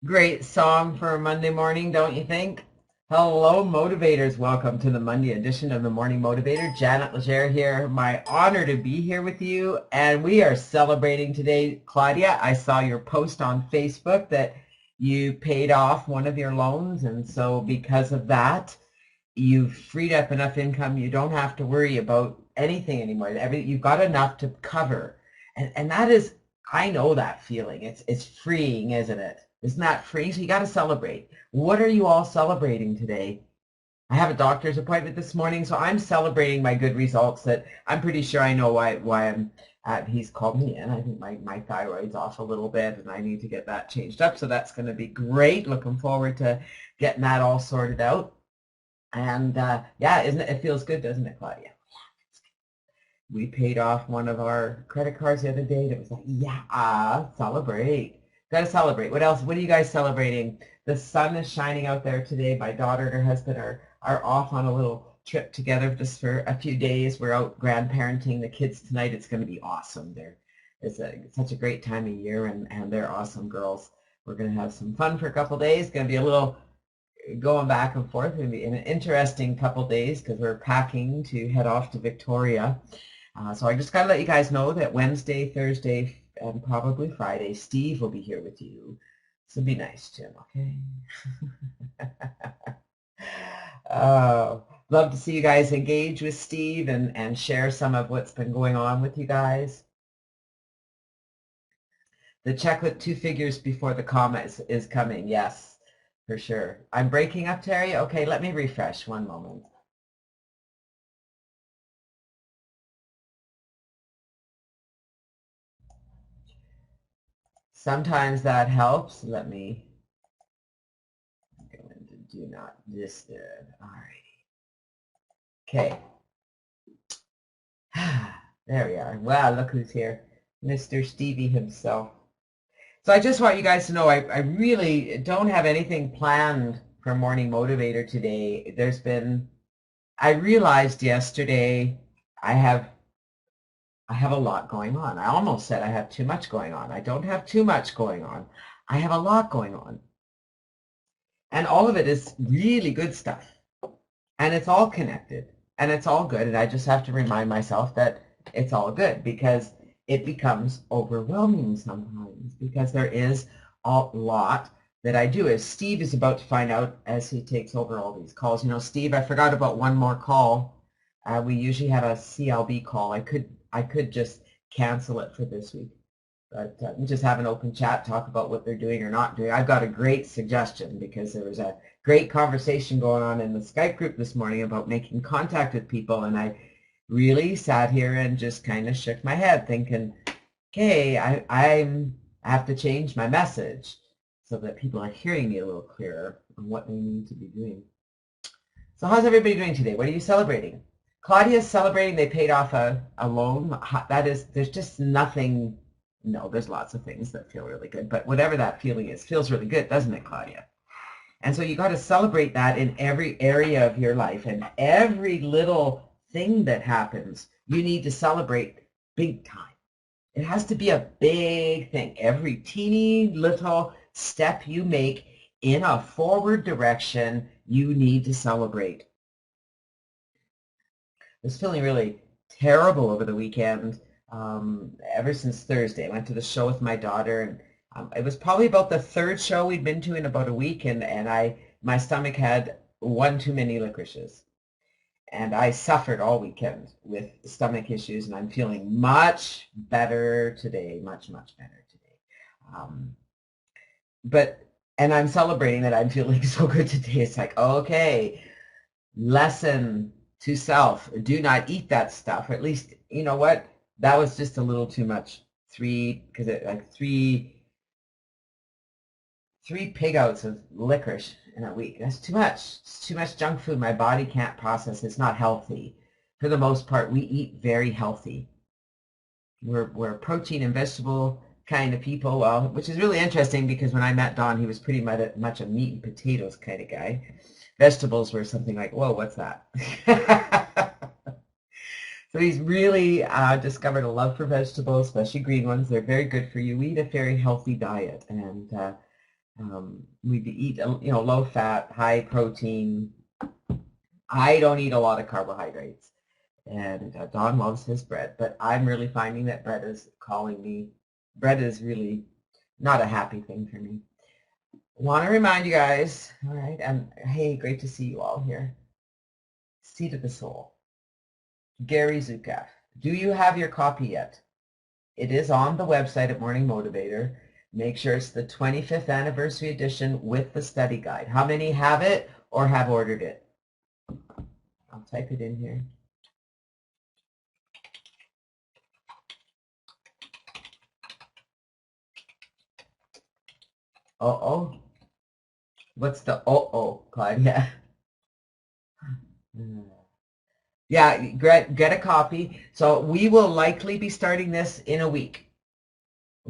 Great song for a Monday morning, don't you think? Hello, motivators. Welcome to the Monday edition of the Morning Motivator. Janet Legere here. My honor to be here with you. And we are celebrating today. Claudia, I saw your post on Facebook that you paid off one of your loans. And so because of that, you've freed up enough income. You don't have to worry about anything anymore. You've got enough to cover. And that is, I know that feeling. It's freeing, isn't it? Isn't that freeing? So you got to celebrate. What are you all celebrating today? I have a doctor's appointment this morning, so I'm celebrating my good results that I'm pretty sure I know why I'm he's called me in. I think my thyroid's off a little bit and I need to get that changed up. So that's going to be great. Looking forward to getting that all sorted out. And yeah, isn't it? It feels good, doesn't it, Claudia? We paid off one of our credit cards the other day. It was like, yeah, celebrate. Got to celebrate. What else? What are you guys celebrating? The sun is shining out there today. My daughter and her husband are off on a little trip together just for a few days. We're out grandparenting the kids tonight. It's going to be awesome. It's such a great time of year, and they're awesome girls. We're going to have some fun for a couple days. Going to be a little going back and forth. It's going to be an interesting couple days because we're packing to head off to Victoria. So I just got to let you guys know that Wednesday, Thursday, and probably Friday, Steve will be here with you. So be nice to him, okay? Love to see you guys engage with Steve and share some of what's been going on with you guys. The check with 2 figures before the comma is coming. Yes, for sure. I'm breaking up, Terry. Okay, let me refresh. One moment. Sometimes that helps. Let me go into do not disturb. All right. Okay. There we are. Wow, look who's here. Mr. Stevie himself. So I just want you guys to know I really don't have anything planned for Morning Motivator today. I realized yesterday I have I have a lot going on. I almost said I have too much going on. I don't have too much going on. I have a lot going on. And all of it is really good stuff. And it's all connected and it's all good. And I just have to remind myself that it's all good because it becomes overwhelming sometimes because there is a lot that I do. As Steve is about to find out as he takes over all these calls. You know, Steve, I forgot about one more call. We usually have a CLB call. I could just cancel it for this week. But we just have an open chat, talk about what they're doing or not doing. I've got a great suggestion because there was a great conversation going on in the Skype group this morning about making contact with people, and I really sat here and just kind of shook my head thinking, okay, I have to change my message so that people are hearing me a little clearer on what they need to be doing. So how's everybody doing today? What are you celebrating? Claudia's celebrating they paid off a loan. There's just nothing. No, there's lots of things that feel really good, but whatever that feeling is, feels really good, doesn't it, Claudia? And so you got to celebrate that in every area of your life, and every little thing that happens, you need to celebrate big time. It has to be a big thing. Every teeny little step you make in a forward direction, you need to celebrate. I was feeling really terrible over the weekend. Ever since Thursday, I went to the show with my daughter, and it was probably about the third show we'd been to in about a week, and my stomach had one too many licorices, and I suffered all weekend with stomach issues, and I'm feeling much better today, much better today. Um, but and I'm celebrating that I'm feeling so good today. It's like, okay, lesson to self, do not eat that stuff, or at least, you know what, that was just a little too much. Because it like three pig outs of licorice in a week, that's too much. It's too much junk food my body can't process. It's not healthy. For the most part, we eat very healthy. We're protein and vegetable kind of people, well, which is really interesting because when I met Don, he was pretty much a meat and potatoes kind of guy. Vegetables were something like, whoa, what's that? So he's really discovered a love for vegetables, especially green ones. They're very good for you. We eat a very healthy diet, and We eat, low fat, high protein. I don't eat a lot of carbohydrates. And Don loves his bread, but I'm really finding that bread is calling me. Bread is really not a happy thing for me. Want to remind you guys, all right, and hey, great to see you all here. Seed of the Soul, Gary Zukav. Do you have your copy yet? It is on the website at Morning Motivator. Make sure it's the 25th anniversary edition with the study guide. How many have it or have ordered it? I'll type it in here. Uh-oh. What's the uh-oh, Claudia? Yeah, get a copy. So we will likely be starting this in a week.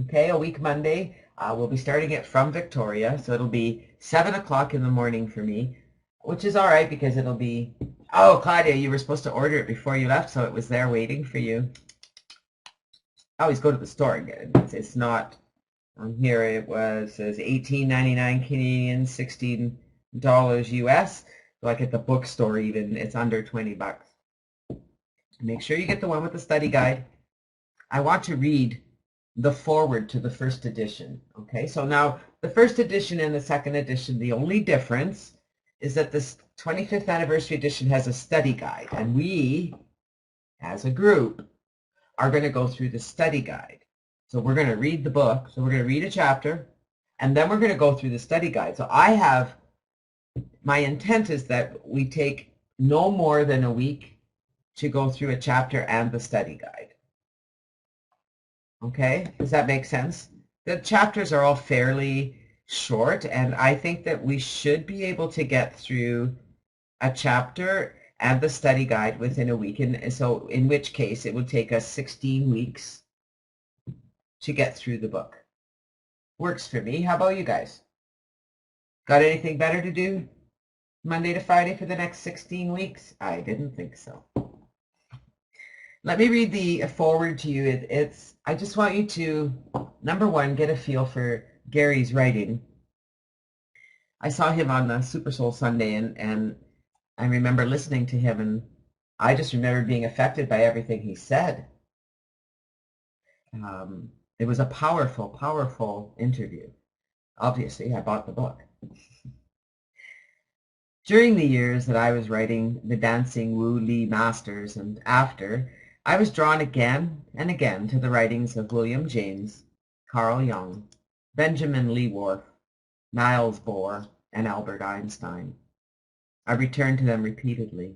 Okay, a week Monday. We'll be starting it from Victoria, so it'll be 7 o'clock in the morning for me, which is all right because it'll be... Oh, Claudia, you were supposed to order it before you left, so it was there waiting for you. I always go to the store and get it. It's not... On here it says $18.99 Canadian, $16 US. Like at the bookstore even, it's under 20 bucks. Make sure you get the one with the study guide. I want to read the foreword to the first edition. Okay, so now the first edition and the second edition, the only difference is that this 25th anniversary edition has a study guide, and we, as a group, are going to go through the study guide. So we're going to read the book, so we're going to read a chapter, and then we're going to go through the study guide. So my intent is that we take no more than a week to go through a chapter and the study guide. Okay, does that make sense? The chapters are all fairly short, and I think that we should be able to get through a chapter and the study guide within a week. And so in which case it would take us 16 weeks to get through the book. Works for me. How about you guys? Got anything better to do Monday to Friday for the next 16 weeks? I didn't think so. Let me read the foreword to you. I just want you to, number one, get a feel for Gary's writing. I saw him on the Super Soul Sunday, and I remember listening to him, and I just remember being affected by everything he said. It was a powerful, powerful interview. Obviously, I bought the book. During the years that I was writing the Dancing Wu Li Masters and after, I was drawn again and again to the writings of William James, Carl Jung, Benjamin Lee Whorf, Niels Bohr, and Albert Einstein. I returned to them repeatedly.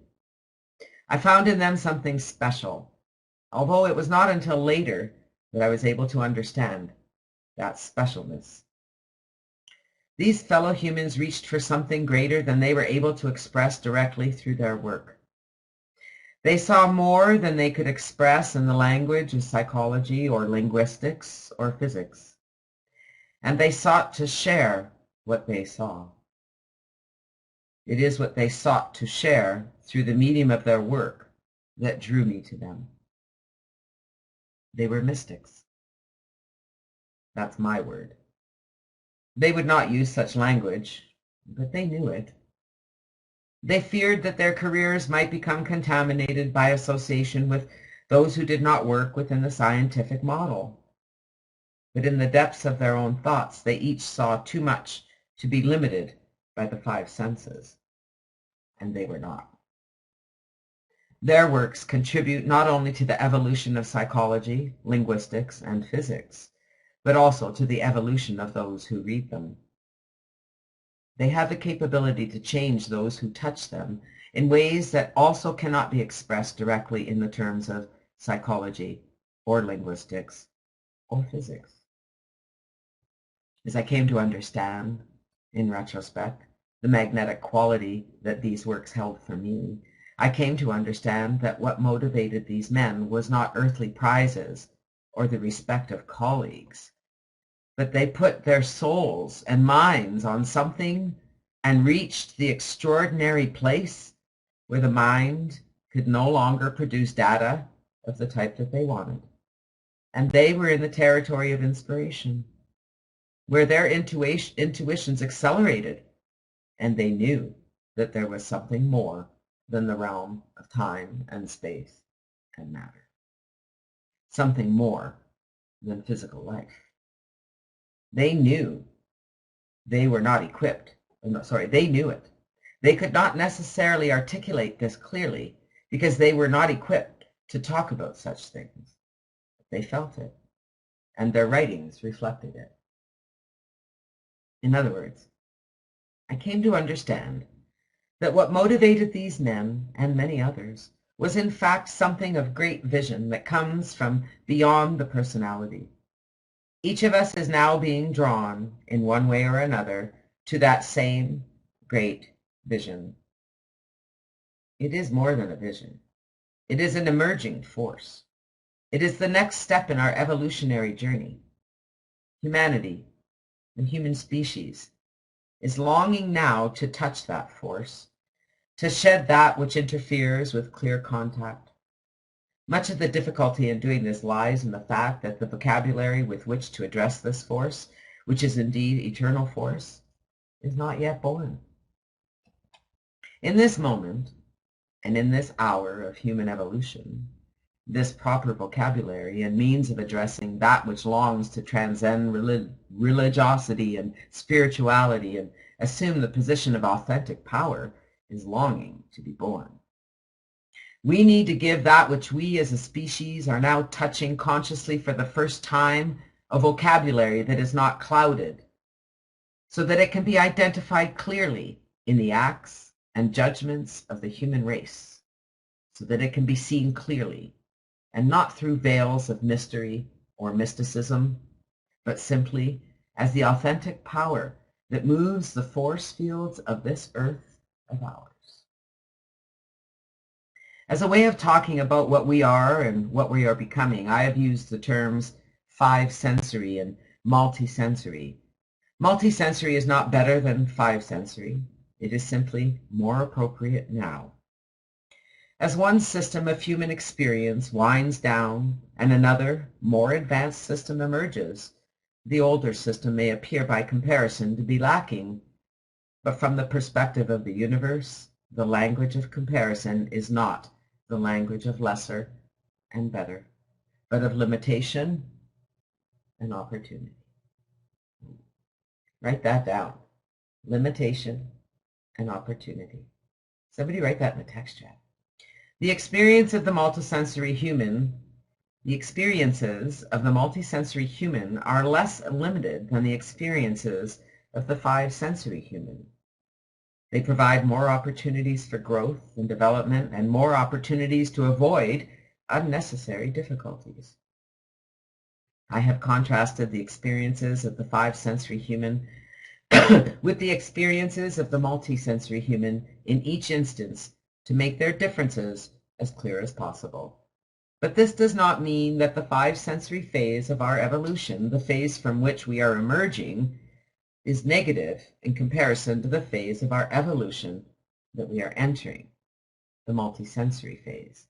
I found in them something special, although it was not until later that I was able to understand that specialness. These fellow humans reached for something greater than they were able to express directly through their work. They saw more than they could express in the language of psychology or linguistics or physics, and they sought to share what they saw. It is what they sought to share through the medium of their work that drew me to them. They were mystics. That's my word. They would not use such language, but they knew it. They feared that their careers might become contaminated by association with those who did not work within the scientific model. But in the depths of their own thoughts, they each saw too much to be limited by the five senses, and they were not. Their works contribute not only to the evolution of psychology, linguistics, and physics, but also to the evolution of those who read them. They have the capability to change those who touch them in ways that also cannot be expressed directly in the terms of psychology or linguistics or physics. As I came to understand, in retrospect, the magnetic quality that these works held for me, I came to understand that what motivated these men was not earthly prizes or the respect of colleagues, but they put their souls and minds on something and reached the extraordinary place where the mind could no longer produce data of the type that they wanted. And they were in the territory of inspiration. where their intuitions accelerated, and they knew that there was something more than the realm of time and space and matter, something more than physical life. They knew they were not equipped. No, sorry, they knew it. They could not necessarily articulate this clearly because they were not equipped to talk about such things. They felt it, and their writings reflected it. In other words, I came to understand that what motivated these men and many others was in fact something of great vision that comes from beyond the personality. Each of us is now being drawn, in one way or another, to that same great vision. It is more than a vision. It is an emerging force. It is the next step in our evolutionary journey. Humanity, the human species, is longing now to touch that force, to shed that which interferes with clear contact. Much of the difficulty in doing this lies in the fact that the vocabulary with which to address this force, which is indeed eternal force, is not yet born. In this moment, and in this hour of human evolution, this proper vocabulary and means of addressing that which longs to transcend religiosity and spirituality and assume the position of authentic power is longing to be born. We need to give that which we as a species are now touching consciously for the first time a vocabulary that is not clouded, so that it can be identified clearly in the acts and judgments of the human race, so that it can be seen clearly, and not through veils of mystery or mysticism, but simply as the authentic power that moves the force fields of this earth of ours. As a way of talking about what we are and what we are becoming, I have used the terms five-sensory and multisensory. Multisensory is not better than five-sensory. It is simply more appropriate now. As one system of human experience winds down and another, more advanced system emerges, the older system may appear by comparison to be lacking, but from the perspective of the universe, the language of comparison is not the language of lesser and better, but of limitation and opportunity. Write that down. Limitation and opportunity. Somebody write that in the text chat. The experience of the multisensory human, the experiences of the multisensory human are less limited than the experiences of the five-sensory human. They provide more opportunities for growth and development and more opportunities to avoid unnecessary difficulties. I have contrasted the experiences of the five-sensory human with the experiences of the multisensory human in each instance to make their differences as clear as possible. But this does not mean that the five-sensory phase of our evolution, the phase from which we are emerging, is negative in comparison to the phase of our evolution that we are entering, the multisensory phase.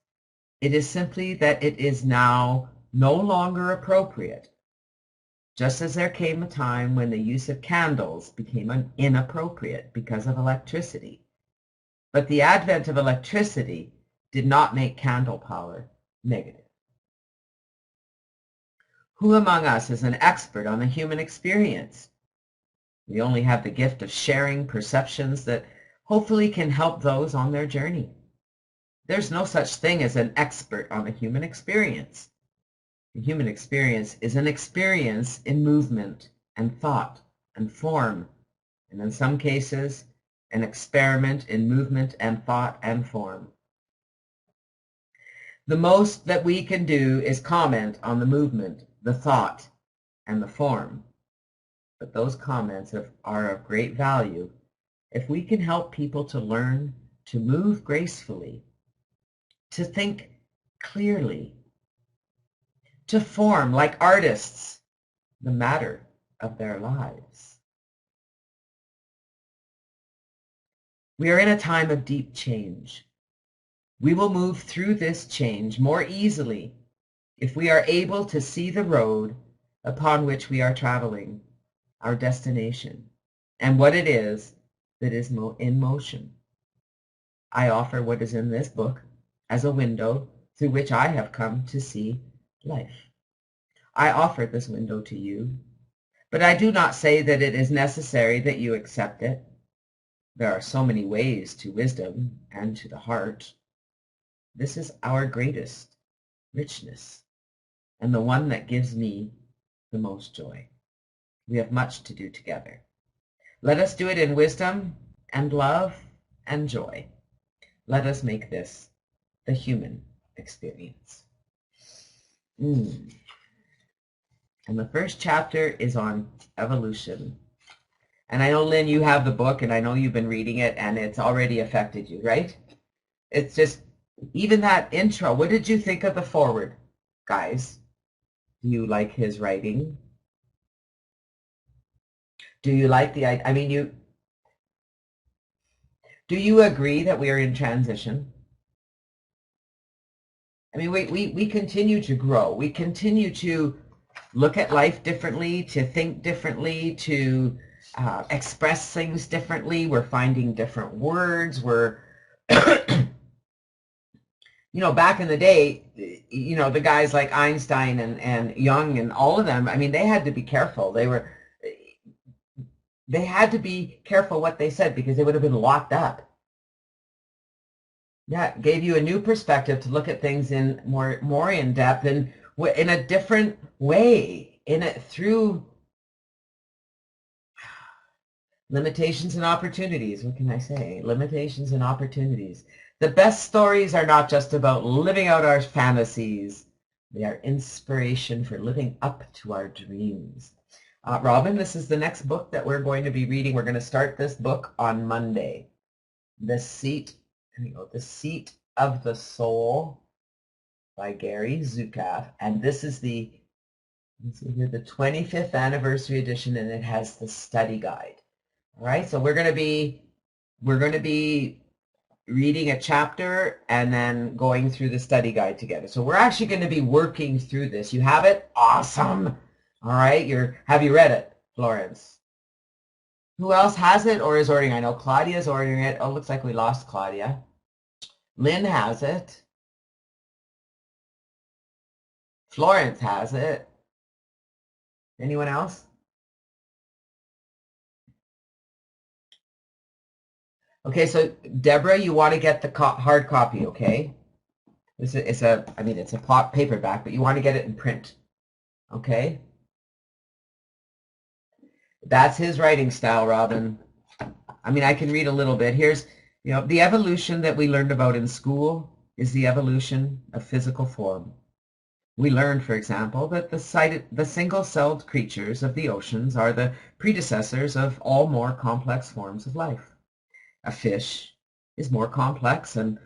It is simply that it is now no longer appropriate, just as there came a time when the use of candles became inappropriate because of electricity. But the advent of electricity did not make candle power negative. Who among us is an expert on the human experience? We only have the gift of sharing perceptions that hopefully can help those on their journey. There's no such thing as an expert on the human experience. The human experience is an experience in movement and thought and form, and in some cases, an experiment in movement and thought and form. The most that we can do is comment on the movement, the thought, and the form. But those comments are of great value if we can help people to learn to move gracefully, to think clearly, to form like artists the matter of their lives. We are in a time of deep change. We will move through this change more easily if we are able to see the road upon which we are traveling. our destination, and what it is that is in motion. I offer what is in this book as a window through which I have come to see life. I offer this window to you, but I do not say that it is necessary that you accept it. There are so many ways to wisdom and to the heart. This is our greatest richness, and the one that gives me the most joy. We have much to do together. Let us do it in wisdom and love and joy. Let us make this the human experience. And the first chapter is on evolution. And I know, Lynn, you have the book, and I know you've been reading it, and it's already affected you, right? It's just, even that intro, what did you think of the foreword, guys? Do you like his writing? Do you like the, I mean, do you agree that we are in transition? I mean, we continue to grow. We continue to look at life differently, to think differently, to express things differently. We're finding different words. We're, you know, back in the day, you know, the guys like Einstein and Jung and all of them, I mean, they had to be careful. They had to be careful what they said because they would have been locked up. Yeah, it gave you a new perspective to look at things in more in depth and in a different way, through limitations and opportunities. What can I say? Limitations and opportunities. The best stories are not just about living out our fantasies. They are inspiration for living up to our dreams. Robin, this is the next book that we're going to be reading. We're going to start this book on Monday. The Seat of the Soul by Gary Zukav. And this is the 25th anniversary edition, and it has the study guide. All right, so we're going to be reading a chapter and then going through the study guide together. So we're actually going to be working through this. You have it? Awesome. All right, have you read it, Florence? Who else has it or is ordering? I know Claudia's ordering it. Oh, looks like we lost Claudia. Lynn has it. Florence has it. Anyone else? Okay, so Deborah, you want to get the hard copy, okay? It's a paperback, but you want to get it in print, okay? That's his writing style, Robin. I mean, I can read a little bit. Here's, you know, the evolution that we learned about in school is the evolution of physical form. We learned, for example, that the single-celled creatures of the oceans are the predecessors of all more complex forms of life. A fish is more complex and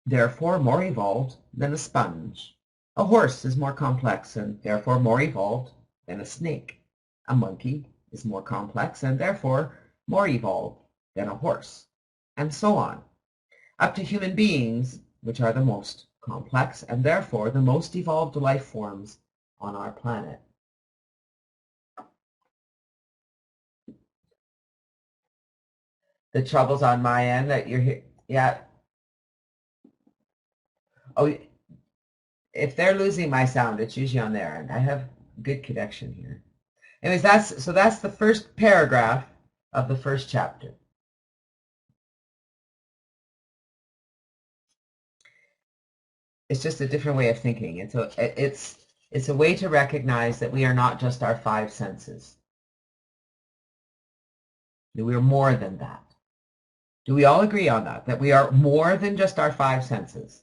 therefore more evolved than a sponge. A horse is more complex and therefore more evolved than a snake. A monkey is more complex and therefore more evolved than a horse, and so on, up to human beings, which are the most complex and therefore the most evolved life forms on our planet. The trouble's on my end that you're here. Yeah. Oh, if they're losing my sound, it's usually on their end. I have good connection here. Anyways, that's the first paragraph of the first chapter. It's just a different way of thinking. It's a way to recognize that we are not just our five senses. That we are more than that. Do we all agree on that? That we are more than just our five senses.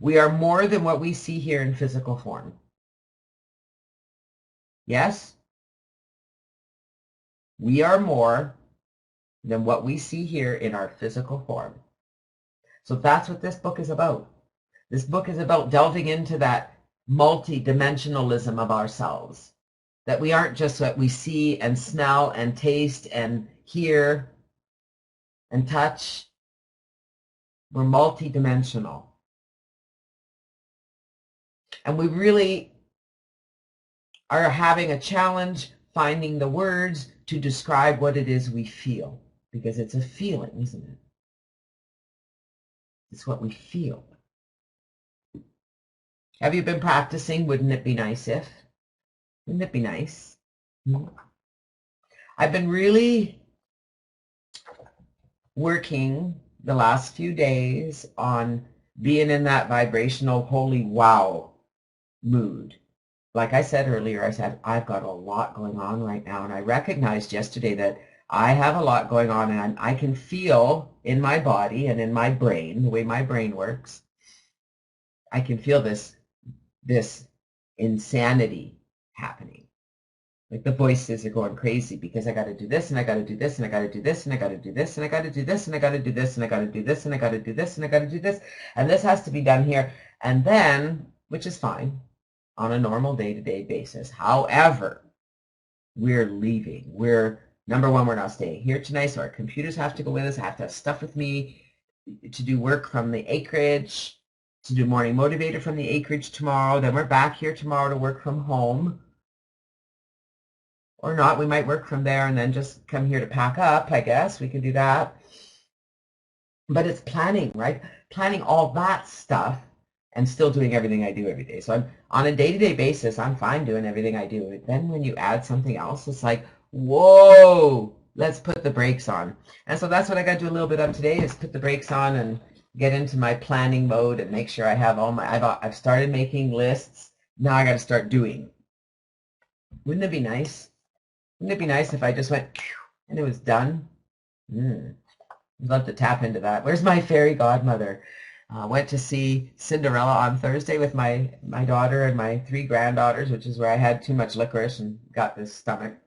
We are more than what we see here in physical form. Yes? We are more than what we see here in our physical form. So that's what this book is about. This book is about delving into that multi-dimensionalism of ourselves. That we aren't just what we see and smell and taste and hear and touch. We're multi-dimensional. And we really are having a challenge finding the words to describe what it is we feel, because it's a feeling, isn't it? It's what we feel. Have you been practicing? Wouldn't it be nice if? Wouldn't it be nice? I've been really working the last few days on being in that vibrational holy wow mood. Like I said earlier, I said, I've got a lot going on right now, and I recognized yesterday that I have a lot going on, and I can feel in my body and in my brain, the way my brain works, I can feel this insanity happening. Like the voices are going crazy because I got to do this, and I got to do this, and I got to do this, and I got to do this, and I got to do this, and I got to do this, and I got to do this, and I got to do this, and I got to do this, and this has to be done here. And then, which is fine on a normal day-to-day basis. However, we're leaving. Number one, we're not staying here tonight, so our computers have to go with us. I have to have stuff with me to do work from the acreage, to do Morning Motivator from the acreage tomorrow. Then we're back here tomorrow to work from home. Or not, we might work from there and then just come here to pack up, I guess. We can do that. But it's planning, right? Planning all that stuff and still doing everything I do every day. So I'm on a day-to-day basis, I'm fine doing everything I do. Then when you add something else, it's like, whoa, let's put the brakes on. And so that's what I got to do a little bit of today, is put the brakes on and get into my planning mode and make sure I have all my, I've started making lists. Now I got to start doing. Wouldn't it be nice? Wouldn't it be nice if I just went and it was done? I'd love to tap into that. Where's my fairy godmother? Went to see Cinderella on Thursday with my daughter and my 3 granddaughters, which is where I had too much licorice and got this stomach.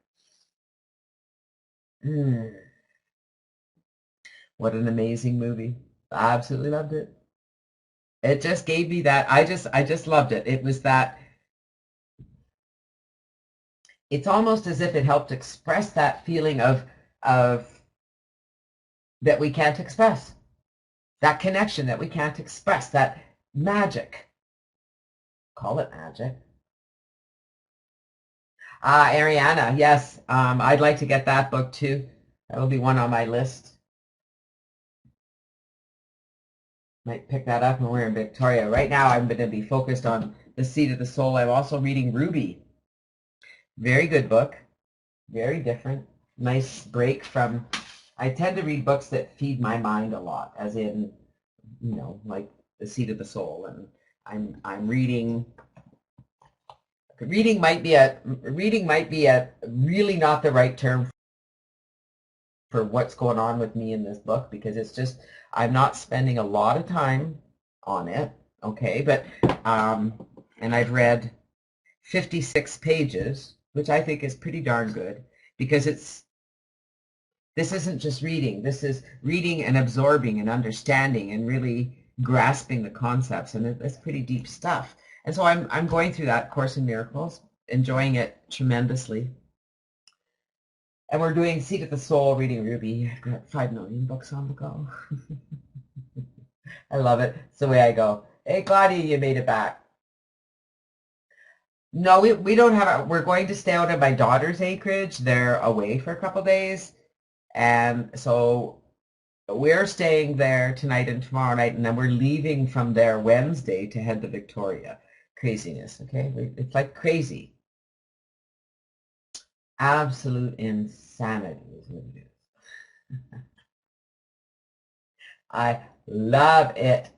What an amazing movie. I absolutely loved it. It just gave me that, I just loved it. It was that, it's almost as if it helped express that feeling of that we can't express, that connection that we can't express, that magic. Call it magic. Ariana, yes, I'd like to get that book too. That will be one on my list. Might pick that up when we're in Victoria. Right now I'm going to be focused on The Seed of the Soul. I'm also reading Ruby. Very good book, very different, nice break from, I tend to read books that feed my mind a lot, as in, you know, like The Seed of the Soul, and I'm reading might be a really not the right term for what's going on with me in this book, because it's just, I'm not spending a lot of time on it, okay, but, and I've read 56 pages, which I think is pretty darn good, because this isn't just reading. This is reading and absorbing and understanding and really grasping the concepts, and it's pretty deep stuff. And so I'm going through that Course in Miracles, enjoying it tremendously. And we're doing Seed of the Soul, reading Ruby. I've got 5 million books on the go. I love it. It's the way I go. Hey, Claudia, you made it back. No, we don't have, we're going to stay out at my daughter's acreage. They're away for a couple days. And so we're staying there tonight and tomorrow night, and then we're leaving from there Wednesday to head to Victoria. Craziness, okay? It's like crazy. Absolute insanity is what it is. I love it.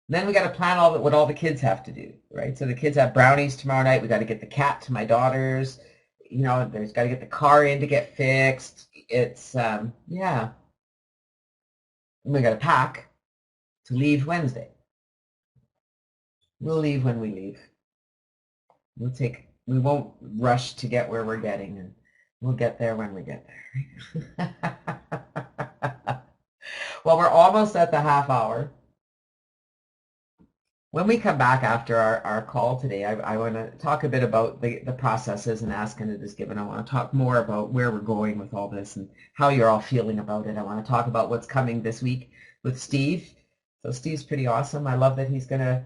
Then we got to plan what all the kids have to do, right? So the kids have brownies tomorrow night. We got to get the cat to my daughter's. You know, there's got to get the car in to get fixed. It's, yeah. And we got to pack to leave Wednesday. We'll leave when we leave. We won't rush to get where we're getting, and we'll get there when we get there. Well, we're almost at the half hour. When we come back after our call today, I want to talk a bit about the processes and Ask and It Is Given. I want to talk more about where we're going with all this and how you're all feeling about it. I want to talk about what's coming this week with Steve. So Steve's pretty awesome. I love that he's going to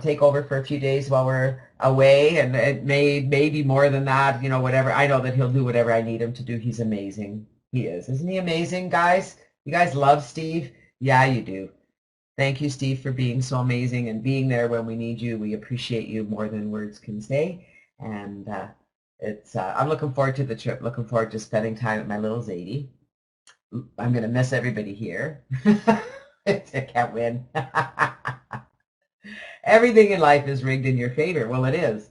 take over for a few days while we're away, and it may be more than that, you know, whatever. I know that he'll do whatever I need him to do. He's amazing. He is. Isn't he amazing, guys? You guys love Steve? Yeah, you do. Thank you, Steve, for being so amazing and being there when we need you. We appreciate you more than words can say. And I'm looking forward to the trip, looking forward to spending time with my little Zadie. I'm going to miss everybody here. I can't win. Everything in life is rigged in your favor. Well, it is.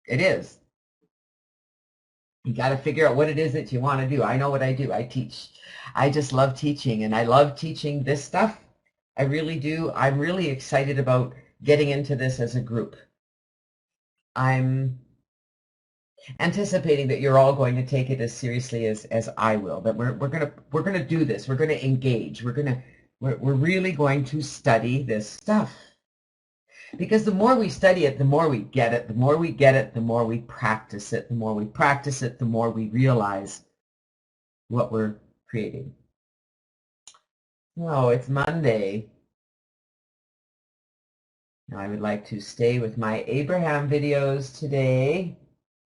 It is. You got to figure out what it is that you want to do. I know what I do. I teach. I just love teaching, and I love teaching this stuff. I really do. I'm really excited about getting into this as a group. I'm anticipating that you're all going to take it as seriously as I will. That we're gonna do this. We're gonna engage. We're really going to study this stuff. Because the more we study it, the more we get it. The more we get it, the more we practice it. The more we practice it, the more we realize what we're creating. Oh, it's Monday. Now I would like to stay with my Abraham videos today.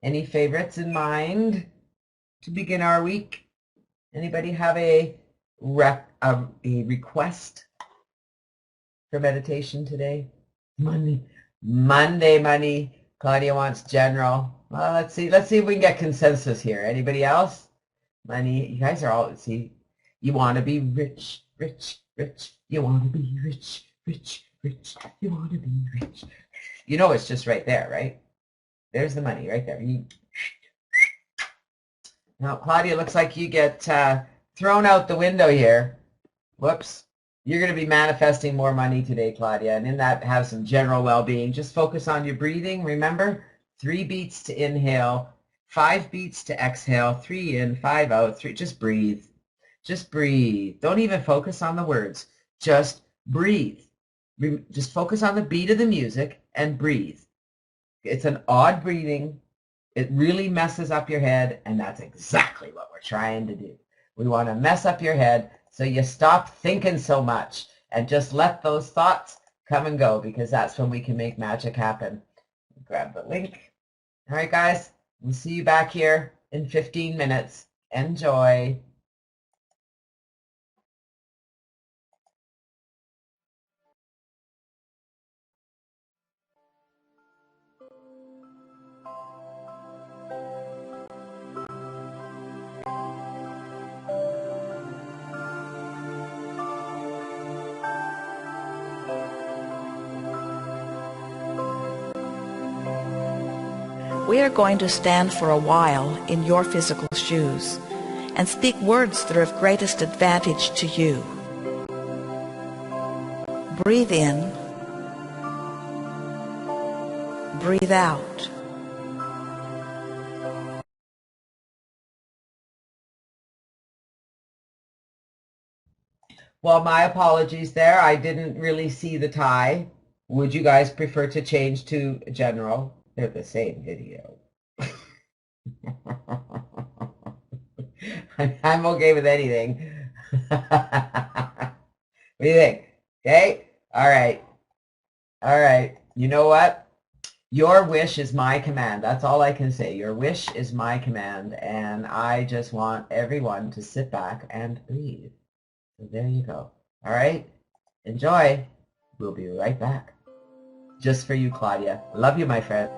Any favorites in mind to begin our week? Anybody have a request for meditation today? Money. Claudia wants general. Well, let's see if we can get consensus here. Anybody else? Money. You guys are all, see, you want to be rich. You want to be rich. You want to be rich. You know it's just right there, right? There's the money right there. Now, Claudia, looks like you get thrown out the window here. Whoops. You're going to be manifesting more money today, Claudia, and in that have some general well-being. Just focus on your breathing. Remember, 3 beats to inhale, 5 beats to exhale, 3 in, 5 out, 3. Just breathe. Just breathe. Don't even focus on the words. Just breathe. Just focus on the beat of the music and breathe. It's an odd breathing. It really messes up your head, and that's exactly what we're trying to do. We want to mess up your head so you stop thinking so much and just let those thoughts come and go, because that's when we can make magic happen. Grab the link. All right, guys, we'll see you back here in 15 minutes. Enjoy. We are going to stand for a while in your physical shoes and speak words that are of greatest advantage to you. Breathe in, breathe out. Well, my apologies there. I didn't really see the tie. Would you guys prefer to change to general? They're the same video. I'm okay with anything. What do you think? Okay? All right. All right. You know what? Your wish is my command. That's all I can say. Your wish is my command. And I just want everyone to sit back and breathe. So there you go. All right? Enjoy. We'll be right back. Just for you, Claudia. Love you, my friend.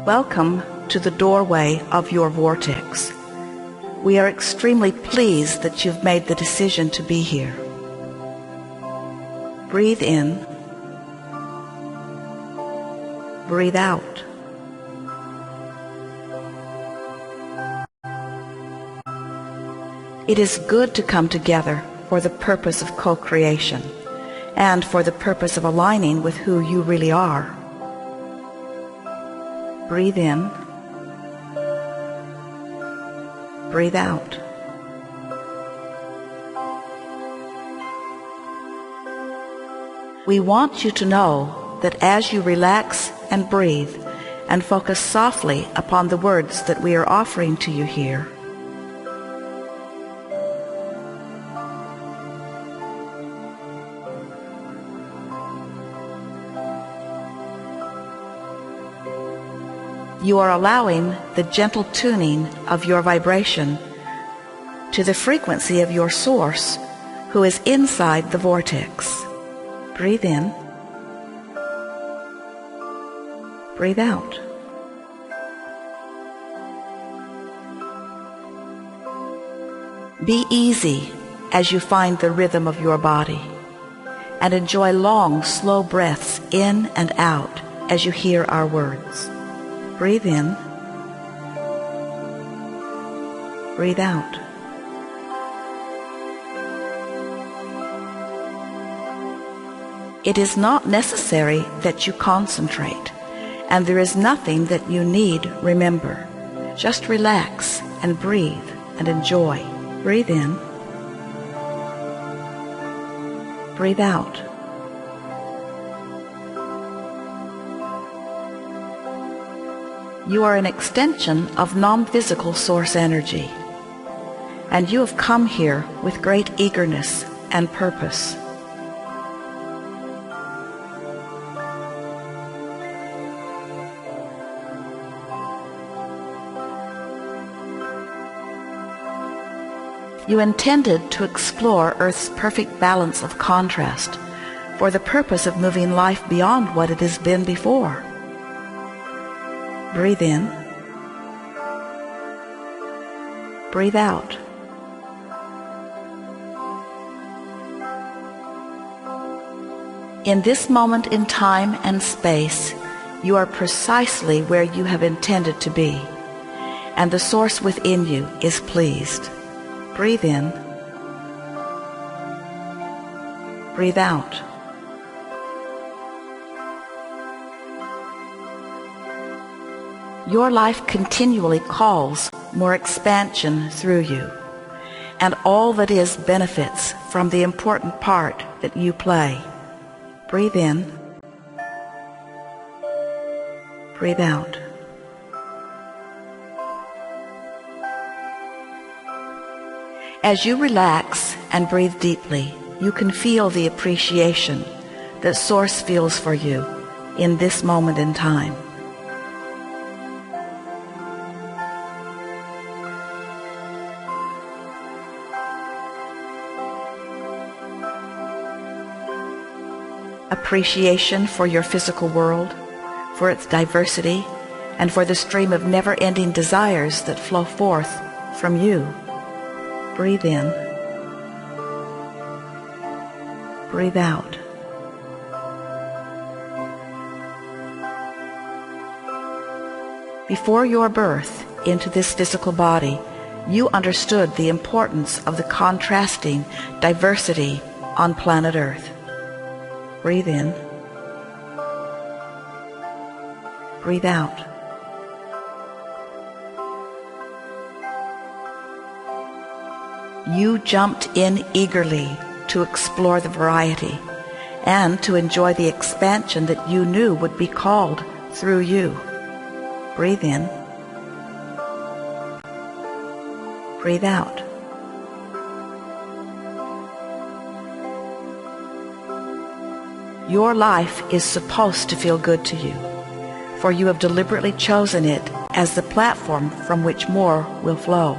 Welcome to the doorway of your vortex. We are extremely pleased that you've made the decision to be here. Breathe in, breathe out. It is good to come together for the purpose of co-creation and for the purpose of aligning with who you really are. Breathe in, breathe out. We want you to know that as you relax and breathe and focus softly upon the words that we are offering to you here, you are allowing the gentle tuning of your vibration to the frequency of your source, who is inside the vortex. Breathe in. Breathe out. Be easy as you find the rhythm of your body, and enjoy long, slow breaths in and out as you hear our words. Breathe in. Breathe out. It is not necessary that you concentrate, and there is nothing that you need remember. Just relax and breathe and enjoy. Breathe in. Breathe out. You are an extension of non-physical source energy, and you have come here with great eagerness and purpose. You intended to explore Earth's perfect balance of contrast for the purpose of moving life beyond what it has been before. Breathe in. Breathe out. In this moment in time and space, you are precisely where you have intended to be, and the source within you is pleased. Breathe in. Breathe out. Your life continually calls more expansion through you, and all that is benefits from the important part that you play. Breathe in. Breathe out. As you relax and breathe deeply, you can feel the appreciation that Source feels for you in this moment in time. Appreciation for your physical world, for its diversity, and for the stream of never-ending desires that flow forth from you. Breathe in. Breathe out. Before your birth into this physical body, you understood the importance of the contrasting diversity on planet Earth. Breathe in. Breathe out. You jumped in eagerly to explore the variety and to enjoy the expansion that you knew would be called through you. Breathe in. Breathe out. Your life is supposed to feel good to you, for you have deliberately chosen it as the platform from which more will flow.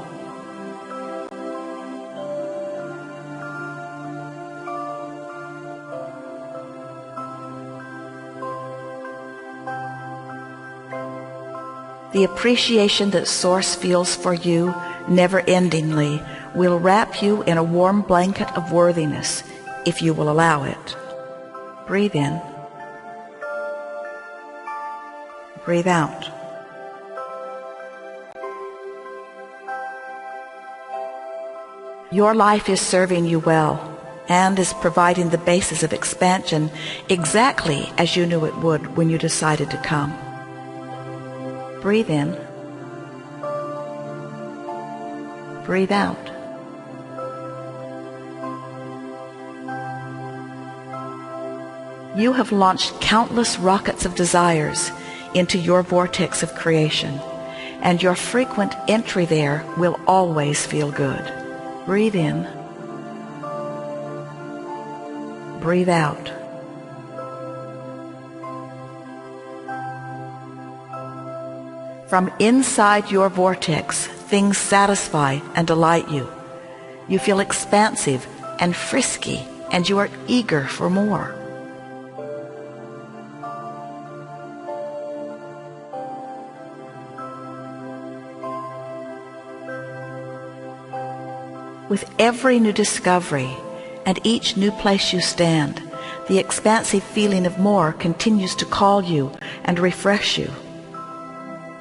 The appreciation that Source feels for you never-endingly will wrap you in a warm blanket of worthiness if you will allow it. Breathe in. Breathe out. Your life is serving you well and is providing the basis of expansion exactly as you knew it would when you decided to come. Breathe in. Breathe out. You have launched countless rockets of desires into your vortex of creation, and your frequent entry there will always feel good. Breathe in. Breathe out. From inside your vortex, things satisfy and delight you. You feel expansive and frisky, and you are eager for more. With every new discovery and each new place you stand, the expansive feeling of more continues to call you and refresh you.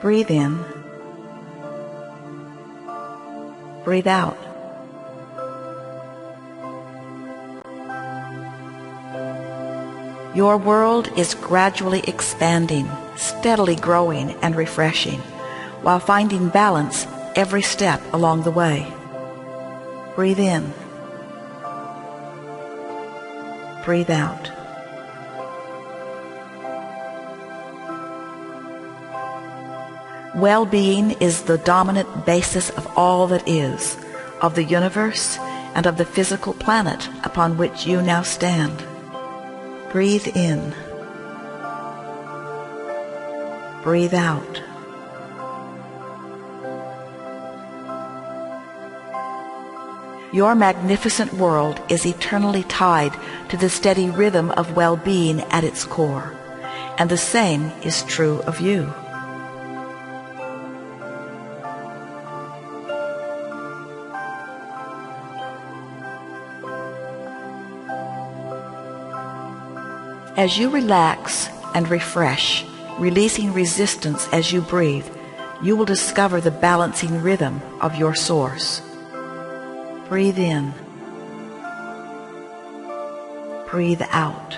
Breathe in. Breathe out. Your world is gradually expanding, steadily growing and refreshing, while finding balance every step along the way. Breathe in. Breathe out. Well-being is the dominant basis of all that is, of the universe and of the physical planet upon which you now stand. Breathe in. Breathe out. Your magnificent world is eternally tied to the steady rhythm of well-being at its core, and the same is true of you. As you relax and refresh, releasing resistance as you breathe, you will discover the balancing rhythm of your source. Breathe in. Breathe out.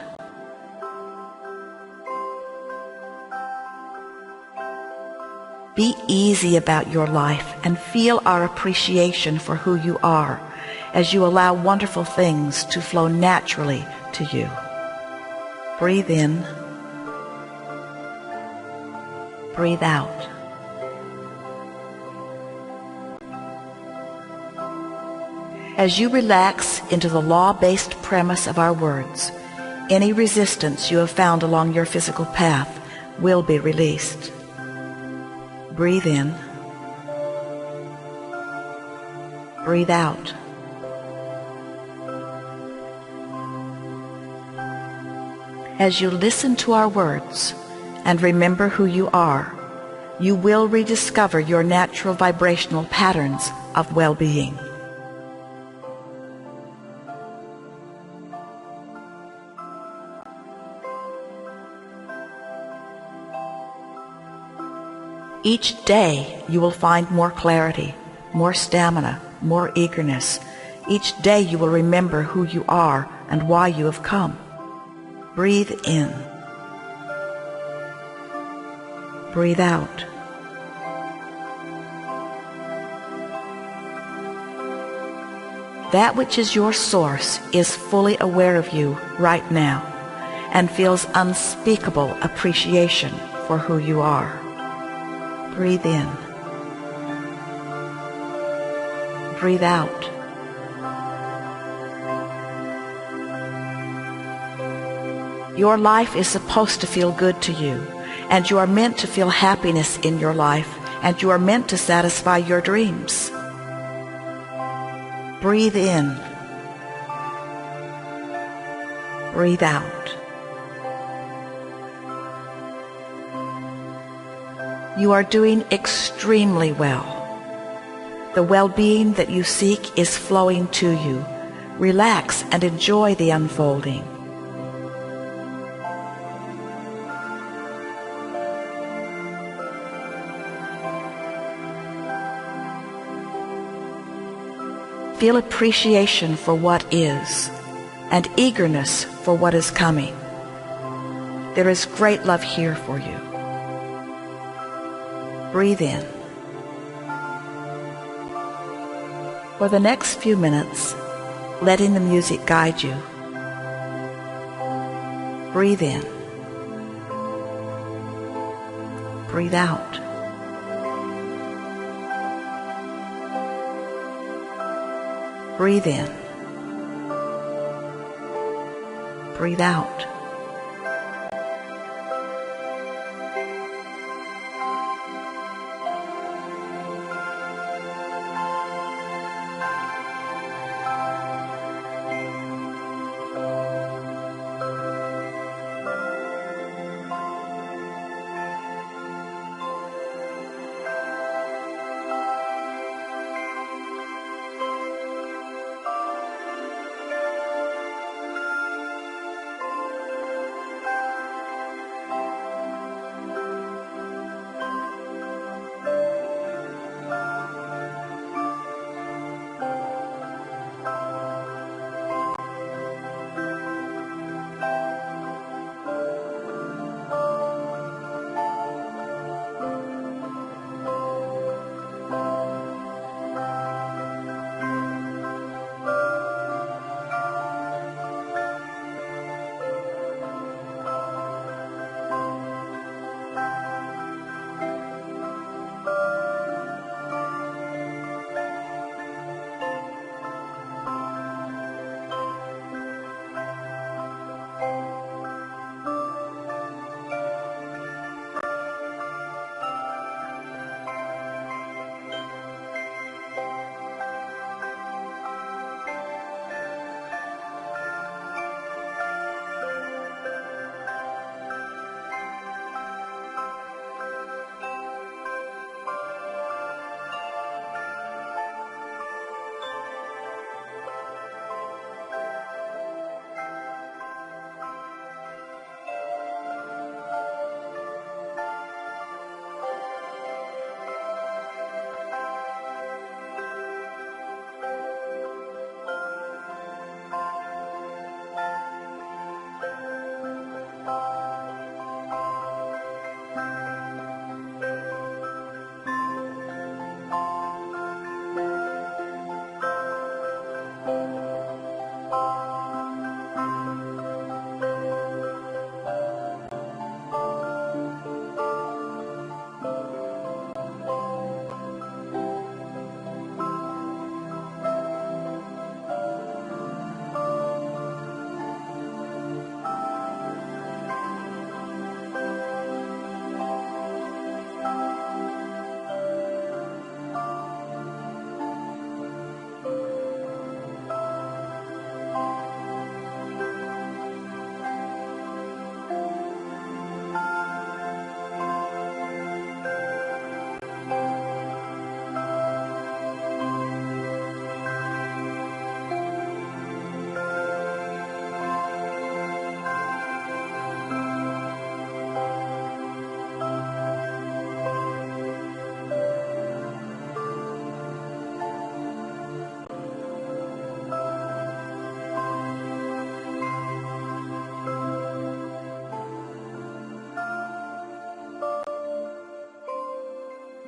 Be easy about your life and feel our appreciation for who you are as you allow wonderful things to flow naturally to you. Breathe in. Breathe out. As you relax into the law-based premise of our words, any resistance you have found along your physical path will be released. Breathe in. Breathe out. As you listen to our words and remember who you are, you will rediscover your natural vibrational patterns of well-being. Each day you will find more clarity, more stamina, more eagerness. Each day you will remember who you are and why you have come. Breathe in. Breathe out. That which is your source is fully aware of you right now and feels unspeakable appreciation for who you are. Breathe in. Breathe out. Your life is supposed to feel good to you, and you are meant to feel happiness in your life, and you are meant to satisfy your dreams. Breathe in. Breathe out. You are doing extremely well. The well-being that you seek is flowing to you. Relax and enjoy the unfolding. Feel appreciation for what is, and eagerness for what is coming. There is great love here for you. Breathe in. For the next few minutes, letting the music guide you. Breathe in. Breathe out. Breathe in. Breathe out.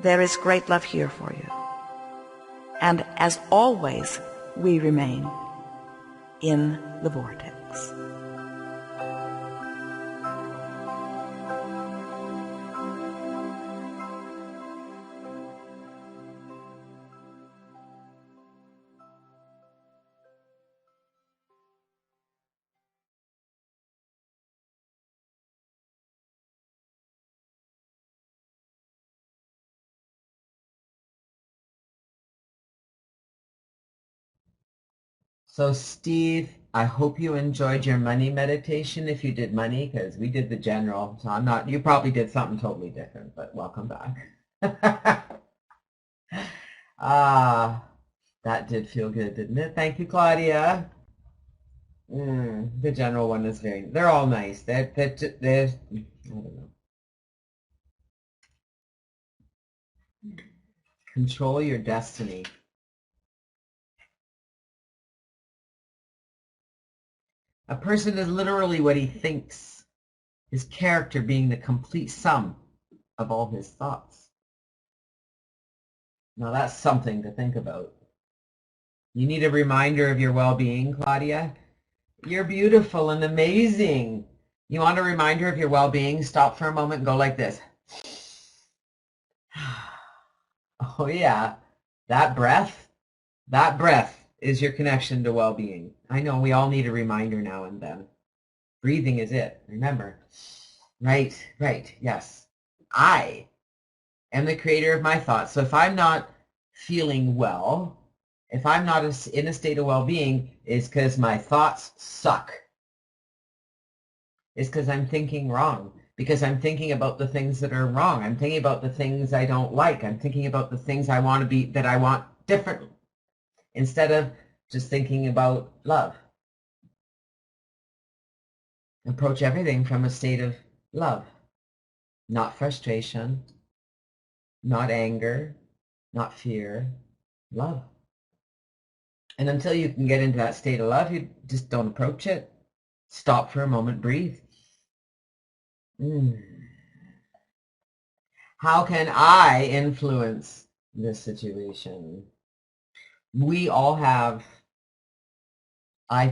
There is great love here for you. And as always, we remain in the vortex. So Steve, I hope you enjoyed your money meditation if you did money, because we did the general. So I'm not, you probably did something totally different, but welcome back. Ah, that did feel good, didn't it? Thank you, Claudia. The general one is they're all nice. They're, I don't know. Control your destiny. A person is literally what he thinks, his character being the complete sum of all his thoughts. Now that's something to think about. You need a reminder of your well-being, Claudia. You're beautiful and amazing. You want a reminder of your well-being? Stop for a moment and go like this. Oh yeah, that breath is your connection to well-being. I know we all need a reminder now and then. Breathing is it, remember. Right, yes. I am the creator of my thoughts. So if I'm not feeling well, if I'm not in a state of well-being, it's because my thoughts suck. It's because I'm thinking wrong, because I'm thinking about the things that are wrong. I'm thinking about the things I don't like. I'm thinking about the things I want to be, that I want different, instead of just thinking about love. Approach everything from a state of love, not frustration, not anger, not fear, love. And until you can get into that state of love, you just don't approach it. Stop for a moment, breathe. How can I influence this situation? We all have, I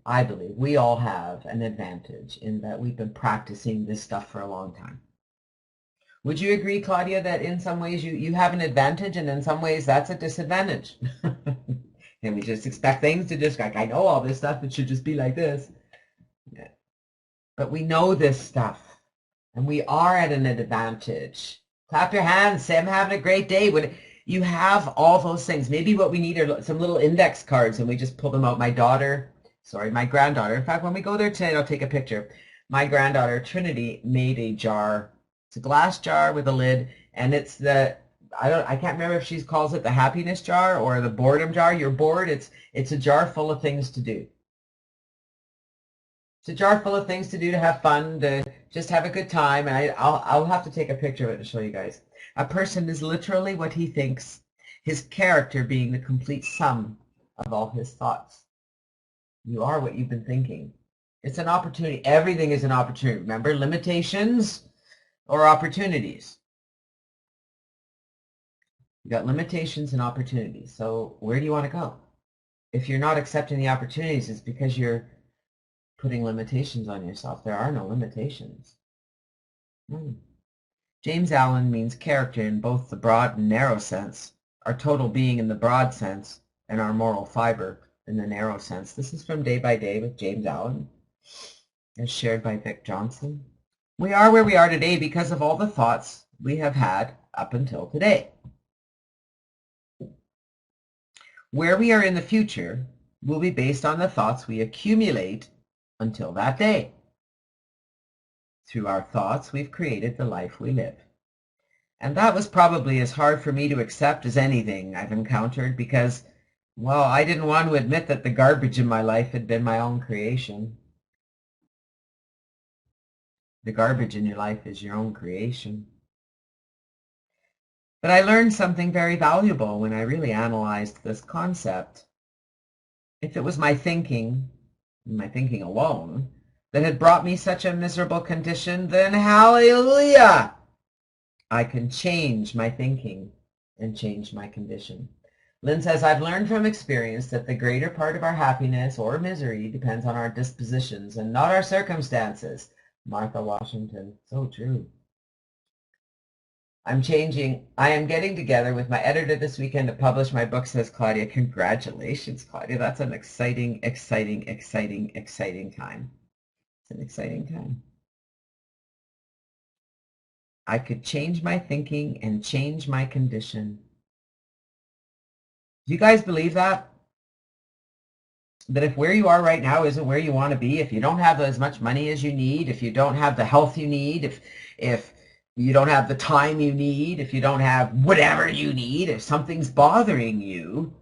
believe, we all have an advantage in that we've been practicing this stuff for a long time. Would you agree, Claudia, that in some ways you have an advantage and in some ways that's a disadvantage? And we just expect things to just, like, I know all this stuff, it should just be like this. Yeah. But we know this stuff and we are at an advantage. Clap your hands, say I'm having a great day. When you have all those things, maybe what we need are some little index cards and we just pull them out. My granddaughter, in fact, when we go there tonight, I'll take a picture. My granddaughter, Trinity, made a jar. It's a glass jar with a lid, and it's I can't remember if she calls it the happiness jar or the boredom jar. You're bored, it's a jar full of things to do. It's a jar full of things to do, to have fun, to just have a good time. And I'll have to take a picture of it and show you guys. A person is literally what he thinks, his character being the complete sum of all his thoughts. You are what you've been thinking. It's an opportunity. Everything is an opportunity. Remember, limitations or opportunities. You got limitations and opportunities. So where do you want to go? If you're not accepting the opportunities, it's because you're putting limitations on yourself. There are no limitations. James Allen means character in both the broad and narrow sense, our total being in the broad sense, and our moral fiber in the narrow sense. This is from Day by Day with James Allen, as shared by Vic Johnson. We are where we are today because of all the thoughts we have had up until today. Where we are in the future will be based on the thoughts we accumulate until that day. Through our thoughts, we've created the life we live. And that was probably as hard for me to accept as anything I've encountered because, well, I didn't want to admit that the garbage in my life had been my own creation. The garbage in your life is your own creation. But I learned something very valuable when I really analyzed this concept. If it was my thinking alone, that had brought me such a miserable condition, then hallelujah! I can change my thinking and change my condition. Lynn says, I've learned from experience that the greater part of our happiness or misery depends on our dispositions and not our circumstances. Martha Washington, so true. I am getting together with my editor this weekend to publish my book, says Claudia. Congratulations, Claudia. That's an exciting, exciting, exciting, exciting time. It's an exciting time. I could change my thinking and change my condition. Do you guys believe that? That if where you are right now isn't where you want to be, if you don't have as much money as you need, if you don't have the health you need, if you don't have the time you need, if you don't have whatever you need, if something's bothering you,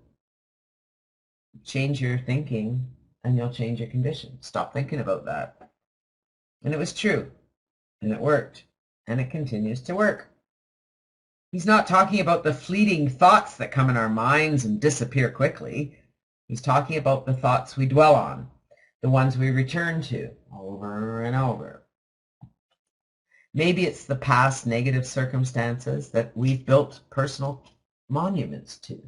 change your thinking and you'll change your condition. Stop thinking about that. And it was true. And it worked. And it continues to work. He's not talking about the fleeting thoughts that come in our minds and disappear quickly. He's talking about the thoughts we dwell on, the ones we return to over and over. Maybe it's the past negative circumstances that we've built personal monuments to.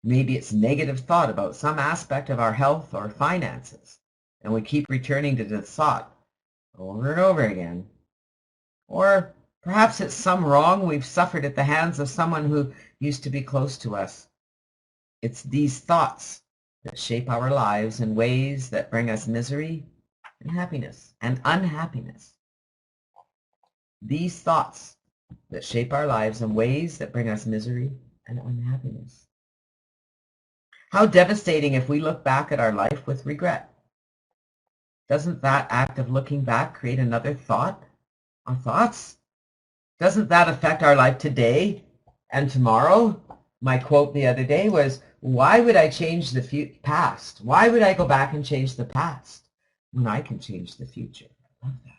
Maybe it's negative thought about some aspect of our health or finances. And we keep returning to the thought over and over again. Or perhaps it's some wrong we've suffered at the hands of someone who used to be close to us. It's these thoughts that shape our lives in ways that bring us misery and happiness and unhappiness. These thoughts that shape our lives in ways that bring us misery and unhappiness. How devastating if we look back at our life with regret. Doesn't that act of looking back create another thought? Our thoughts? Doesn't that affect our life today and tomorrow? My quote the other day was, why would I change the past? Why would I go back and change the past when I can change the future? I love that.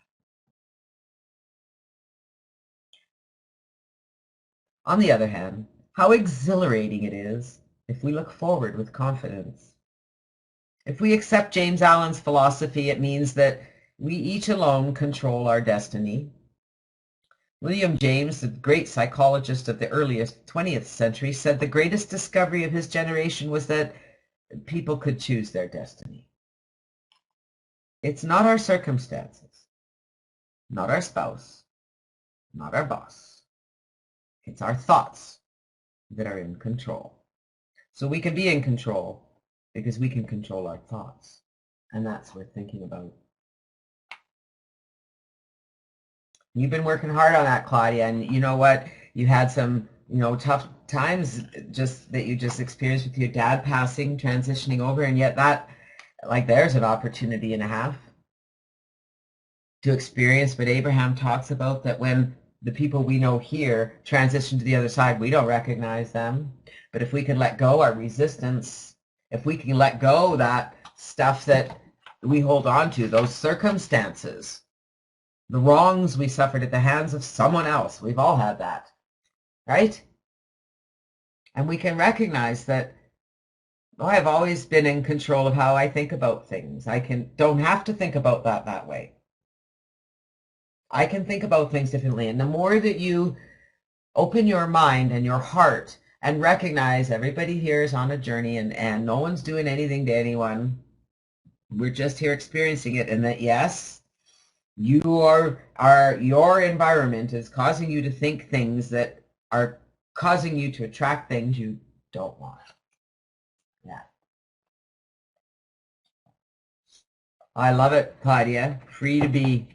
On the other hand, how exhilarating it is if we look forward with confidence. If we accept James Allen's philosophy, it means that we each alone control our destiny. William James, the great psychologist of the earliest 20th century, said the greatest discovery of his generation was that people could choose their destiny. It's not our circumstances, not our spouse, not our boss. It's our thoughts that are in control. So we can be in control because we can control our thoughts. And that's worth thinking about. You've been working hard on that, Claudia, and you know what? You had some, tough times that you just experienced with your dad passing, transitioning over, and yet there's an opportunity and a half to experience what Abraham talks about, that when the people we know here transition to the other side, we don't recognize them. But if we can let go our resistance, if we can let go that stuff that we hold on to, those circumstances, the wrongs we suffered at the hands of someone else, we've all had that, right? And we can recognize that, I've always been in control of how I think about things. Don't have to think about that way. I can think about things differently. And the more that you open your mind and your heart and recognize everybody here is on a journey and no one's doing anything to anyone, we're just here experiencing it, and that yes, your environment is causing you to think things that are causing you to attract things you don't want. Yeah. I love it, Claudia. Free to be.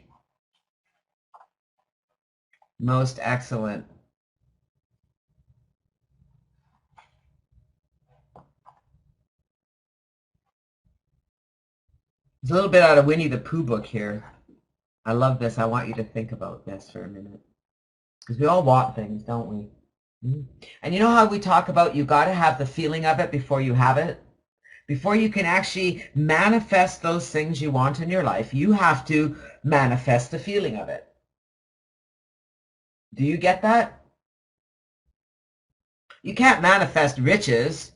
Most excellent. There's a little bit out of Winnie the Pooh book here. I love this. I want you to think about this for a minute. Because we all want things, don't we? And you know how we talk about you got to have the feeling of it before you have it? Before you can actually manifest those things you want in your life, you have to manifest the feeling of it. Do you get that? You can't manifest riches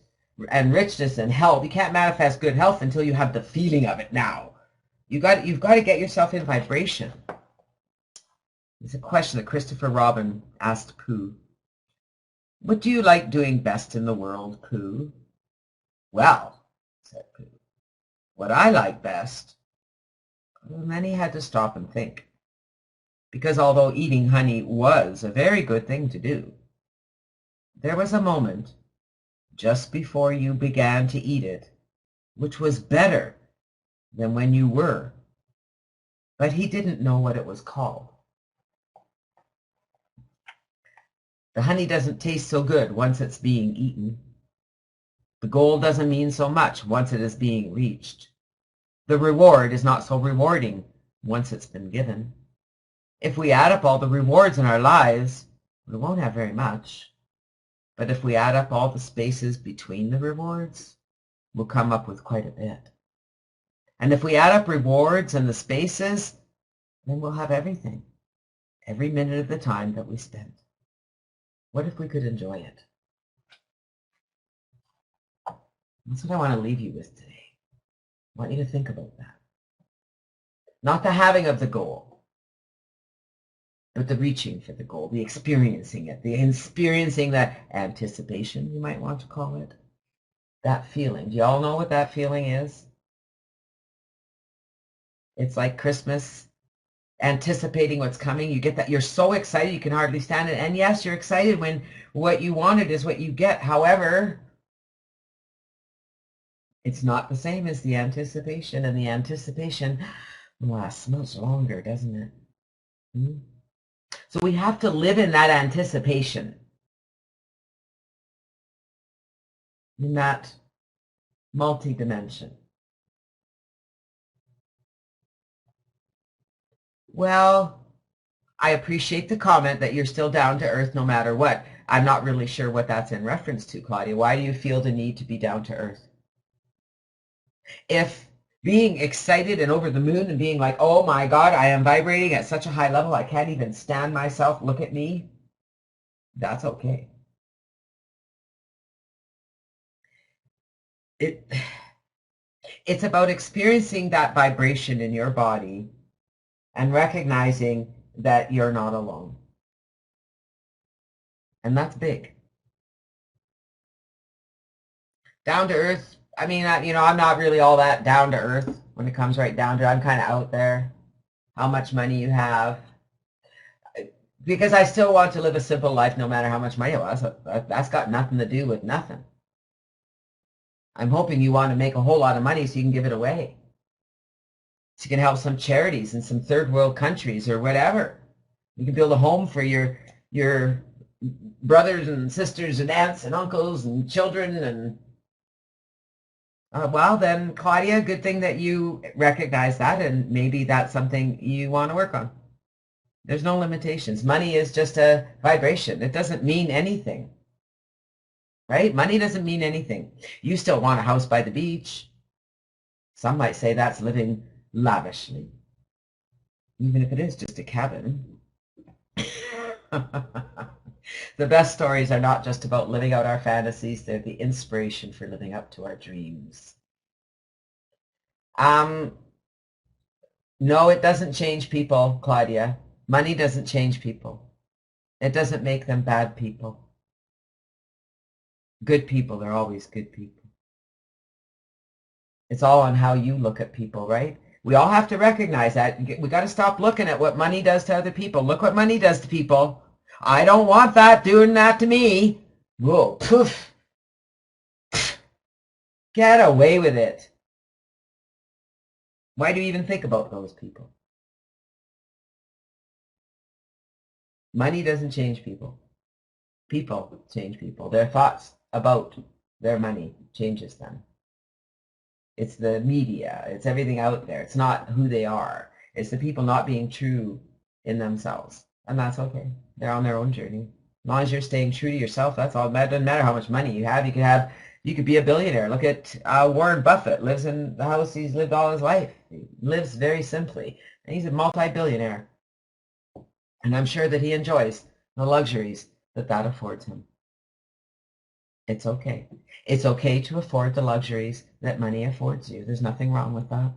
and richness and health. You can't manifest good health until you have the feeling of it now. You've got to get yourself in vibration. It's a question that Christopher Robin asked Pooh. What do you like doing best in the world, Pooh? Well, said Pooh, what I like best. And then he had to stop and think. Because although eating honey was a very good thing to do, there was a moment just before you began to eat it which was better than when you were. But he didn't know what it was called. The honey doesn't taste so good once it's being eaten. The goal doesn't mean so much once it is being reached. The reward is not so rewarding once it's been given. If we add up all the rewards in our lives, we won't have very much. But if we add up all the spaces between the rewards, we'll come up with quite a bit. And if we add up rewards and the spaces, then we'll have everything, every minute of the time that we spent. What if we could enjoy it? That's what I want to leave you with today. I want you to think about that. Not the having of the goal, but the reaching for the goal, the experiencing it, the experiencing that anticipation, you might want to call it, that feeling. Do you all know what that feeling is? It's like Christmas, anticipating what's coming. You get that. You're so excited you can hardly stand it. And yes, you're excited when what you wanted is what you get. However, it's not the same as the anticipation, and the anticipation lasts much longer, doesn't it? So we have to live in that anticipation, in that multi-dimension. Well, I appreciate the comment that you're still down to earth no matter what. I'm not really sure what that's in reference to, Claudia. Why do you feel the need to be down to earth? If being excited and over the moon and being like, oh my God, I am vibrating at such a high level, I can't even stand myself, look at me, that's okay. It's about experiencing that vibration in your body and recognizing that you're not alone. And that's big. Down to earth, I mean, I'm not really all that down to earth when it comes right down to it. I'm kind of out there. How much money you have. Because I still want to live a simple life no matter how much money it was. That's got nothing to do with nothing. I'm hoping you want to make a whole lot of money so you can give it away. So you can help some charities in some third world countries or whatever. You can build a home for your brothers and sisters and aunts and uncles and children. And well, then, Claudia, good thing that you recognize that, and maybe that's something you want to work on. There's no limitations. Money is just a vibration. It doesn't mean anything. Right? Money doesn't mean anything. You still want a house by the beach. Some might say that's living lavishly, even if it is just a cabin. The best stories are not just about living out our fantasies. They're the inspiration for living up to our dreams. No, it doesn't change people, Claudia. Money doesn't change people. It doesn't make them bad people. Good people are always good people. It's all on how you look at people, right? We all have to recognize that. We got to stop looking at what money does to other people. Look what money does to people. I don't want that doing that to me. Whoa, poof. Get away with it. Why do you even think about those people? Money doesn't change people. People change people. Their thoughts about their money changes them. It's the media. It's everything out there. It's not who they are. It's the people not being true in themselves. And that's okay. They're on their own journey. As long as you're staying true to yourself, that's all. It doesn't matter how much money you have. You could be a billionaire. Look at Warren Buffett. Lives in the house he's lived all his life. He lives very simply. And he's a multi-billionaire. And I'm sure that he enjoys the luxuries that affords him. It's okay. It's okay to afford the luxuries that money affords you. There's nothing wrong with that.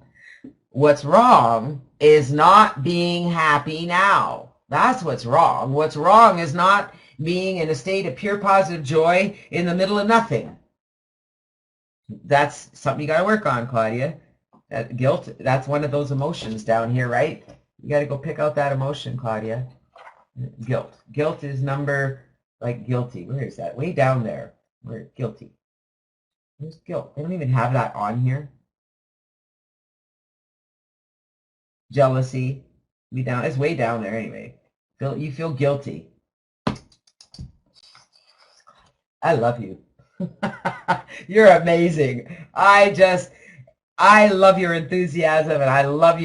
What's wrong is not being happy now. That's what's wrong. What's wrong is not being in a state of pure positive joy in the middle of nothing. That's something you got to work on, Claudia. Guilt, that's one of those emotions down here, right? You got to go pick out that emotion, Claudia. Guilt. Guilt is number, like guilty. Where is that? Way down there. Where guilty. Where's guilt? They don't even have that on here. Jealousy. Be down. It's way down there anyway. You feel guilty. I love you. You're amazing. I love your enthusiasm, and I love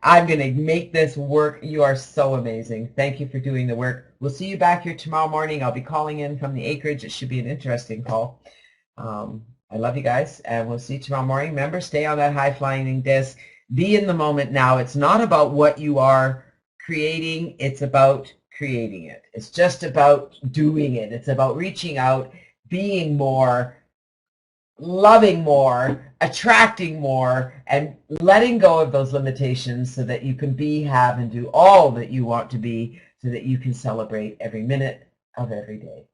I'm going to make this work. You are so amazing. Thank you for doing the work. We'll see you back here tomorrow morning. I'll be calling in from the acreage. It should be an interesting call. I love you guys, and we'll see you tomorrow morning. Remember, stay on that high-flying disc. Be in the moment now. It's not about what you are creating. It's about creating it. It's just about doing it. It's about reaching out, being more, loving more, attracting more, and letting go of those limitations so that you can be, have, and do all that you want to be so that you can celebrate every minute of every day.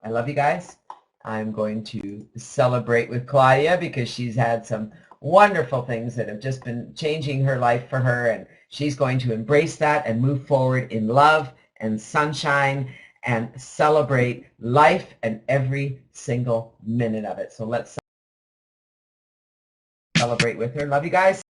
I love you guys. I'm going to celebrate with Claudia because she's had some wonderful things that have just been changing her life for her, and she's going to embrace that and move forward in love and sunshine and celebrate life and every single minute of it. So let's celebrate with her. Love you guys.